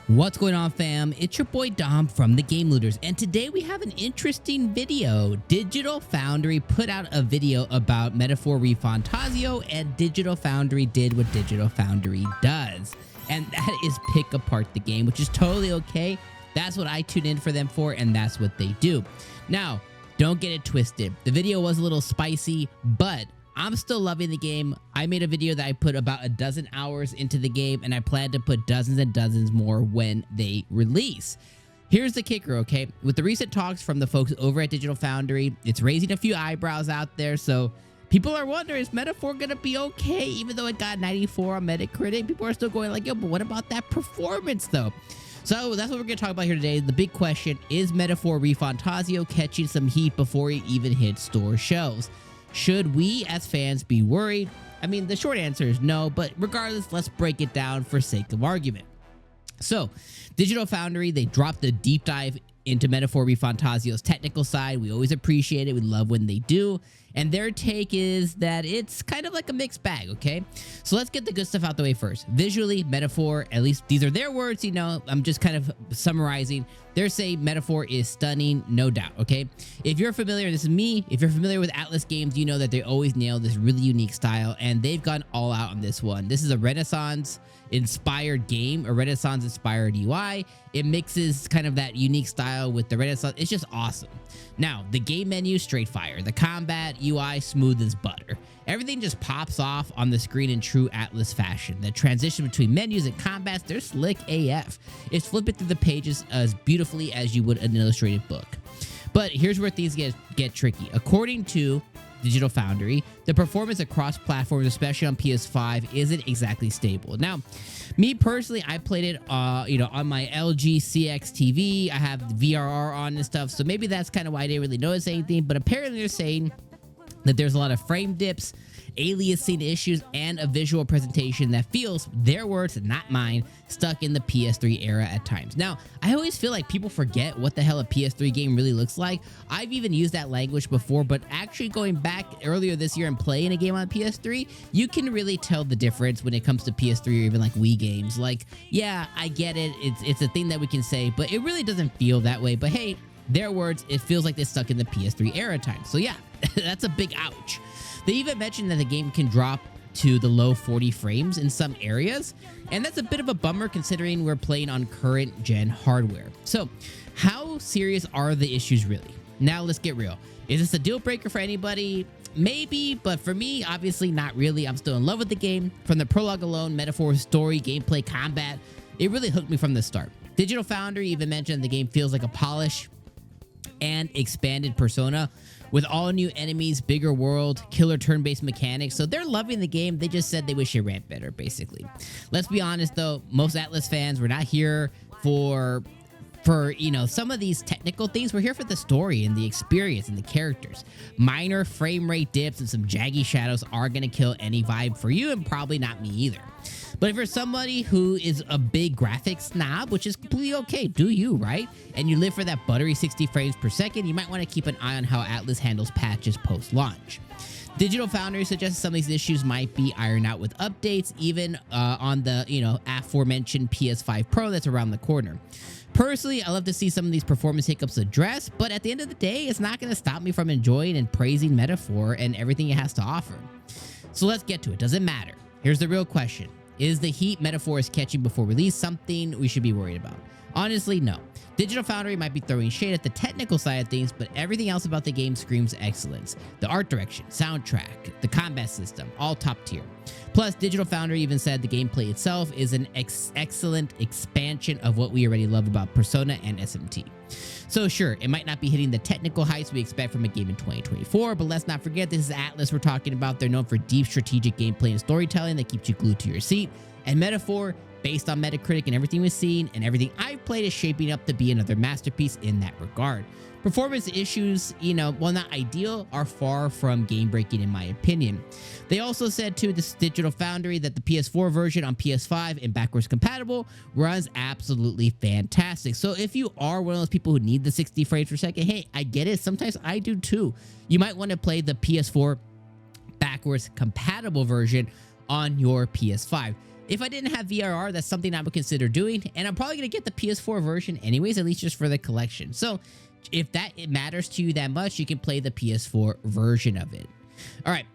What's going on, fam? It's your boy Dom from the Game Looters, and today we have an interesting video. Digital Foundry put out a video about Metaphor ReFantazio, and Digital Foundry did what Digital Foundry does, and that is pick apart the game, which is totally okay. That's what I tune in for them for, and that's what they do. Now, don't get it twisted. The video was a little spicy, but I'm still loving the game. I made a video that I put about a dozen hours into the game, and I plan to put dozens and dozens more when they release. Here's the kicker, okay? With the recent talks from the folks over at Digital Foundry, it's raising a few eyebrows out there, so people are wondering, is Metaphor gonna be okay? Even though it got 94 on Metacritic, people are still going like, yo, but what about that performance, though? So that's what we're gonna talk about here today. The big question, is Metaphor ReFantazio catching some heat before it even hits store shelves? Should we as fans be worried? I mean, the short answer is no, but regardless, let's break it down for sake of argument. So, Digital Foundry, they dropped a deep dive into Metaphor ReFantazio's technical side. We always appreciate it. We love when they do. And their take is that it's kind of like a mixed bag, okay? So let's get the good stuff out the way first. Visually, Metaphor, at least these are their words, you know, I'm just kind of summarizing. They're saying Metaphor is stunning, no doubt, okay? If you're familiar, this is me, if you're familiar with Atlas games, you know that they always nail this really unique style, and they've gone all out on this one. This is a Renaissance-inspired game, a Renaissance-inspired UI. It mixes kind of that unique style with the Renaissance. It's just awesome. Now, the game menu, straight fire. The combat UI, smooth as butter. Everything just pops off on the screen in true Atlas fashion. The transition between menus and combats, they're slick AF. It's flipping through the pages as beautifully as you would an illustrated book. But here's where things get tricky. According to Digital Foundry, the performance across platforms, especially on PS5, isn't exactly stable. Now, me personally, I played it, on my LG CX TV. I have VRR on and stuff, so maybe that's kind of why I didn't really notice anything. But apparently, they're saying that there's a lot of frame dips, aliasing issues, and a visual presentation that feels, their words, not mine, stuck in the PS3 era at times. Now, I always feel like people forget what the hell a PS3 game really looks like. I've even used that language before, but actually going back earlier this year and playing a game on PS3, you can really tell the difference when it comes to PS3 or even like Wii games. Like, yeah, I get it. It's a thing that we can say, but it really doesn't feel that way. But hey, their words, it feels like they're stuck in the PS3 era time. So yeah, that's a big ouch. They even mentioned that the game can drop to the low 40 frames in some areas, and that's a bit of a bummer considering we're playing on current gen hardware. So how serious are the issues really? Now let's get real. Is this a deal breaker for anybody? Maybe, but for me, obviously not really. I'm still in love with the game. From the prologue alone, Metaphor's story, gameplay, combat, it really hooked me from the start. Digital Foundry even mentioned the game feels like a polish and expanded Persona with all new enemies, bigger world, killer turn-based mechanics. So they're loving the game. They just said they wish it ran better, basically. Let's be honest, though. Most Atlas fans, we're not here for some of these technical things. We're here for the story and the experience and the characters. Minor frame rate dips and some jaggy shadows are going to kill any vibe for you, and probably not me either. But if you're somebody who is a big graphics snob, which is completely okay, do you, right? And you live for that buttery 60 frames per second, you might want to keep an eye on how Atlas handles patches post-launch. Digital Foundry suggests some of these issues might be ironed out with updates, even on the, aforementioned PS5 Pro that's around the corner. Personally, I love to see some of these performance hiccups addressed, but at the end of the day, it's not going to stop me from enjoying and praising Metaphor and everything it has to offer. So let's get to it. Does it matter? Here's the real question. Is the heat Metaphor is catching before release something we should be worried about? Honestly, no. Digital Foundry might be throwing shade at the technical side of things, but everything else about the game screams excellence. The art direction, soundtrack, the combat system, all top tier. Plus, Digital Foundry even said the gameplay itself is an excellent expansion of what we already love about Persona and SMT. So sure, it might not be hitting the technical heights we expect from a game in 2024, but let's not forget this is Atlas we're talking about. They're known for deep strategic gameplay and storytelling that keeps you glued to your seat. And Metaphor, based on Metacritic and everything we've seen and everything I've played, is shaping up to be another masterpiece in that regard. Performance issues, while not ideal, are far from game-breaking in my opinion. They also said to this Digital Foundry that the PS4 version on PS5 and backwards compatible runs absolutely fantastic. So if you are one of those people who need the 60 frames per second, hey, I get it. Sometimes I do too. You might want to play the PS4 backwards compatible version on your PS5. If I didn't have VRR, that's something I would consider doing, and I'm probably going to get the PS4 version anyways, at least just for the collection. So if it matters to you that much, you can play the PS4 version of it. All right.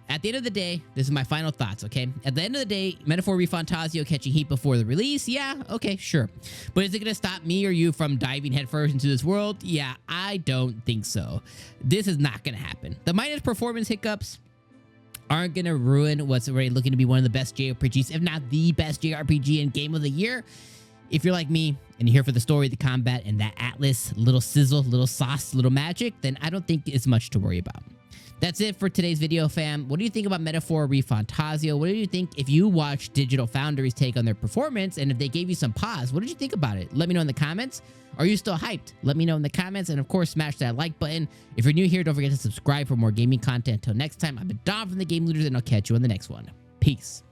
At the end of the day, this is my final thoughts, okay? At the end of the day, Metaphor ReFantazio catching heat before the release? Yeah, okay, sure. But is it going to stop me or you from diving headfirst into this world? Yeah, I don't think so. This is not going to happen. The minus performance hiccups aren't going to ruin what's already looking to be one of the best JRPGs, if not the best JRPG in Game of the Year. If you're like me and you're here for the story, the combat, and that Atlas, little sizzle, little sauce, little magic, then I don't think it's much to worry about. That's it for today's video, fam. What do you think about Metaphor ReFantazio? What do you think if you watched Digital Foundry's take on their performance, and if they gave you some pause, what did you think about it? Let me know in the comments. Are you still hyped? Let me know in the comments, and of course, smash that like button. If you're new here, don't forget to subscribe for more gaming content. Until next time, I've been Dom from the Game Looters, and I'll catch you on the next one. Peace.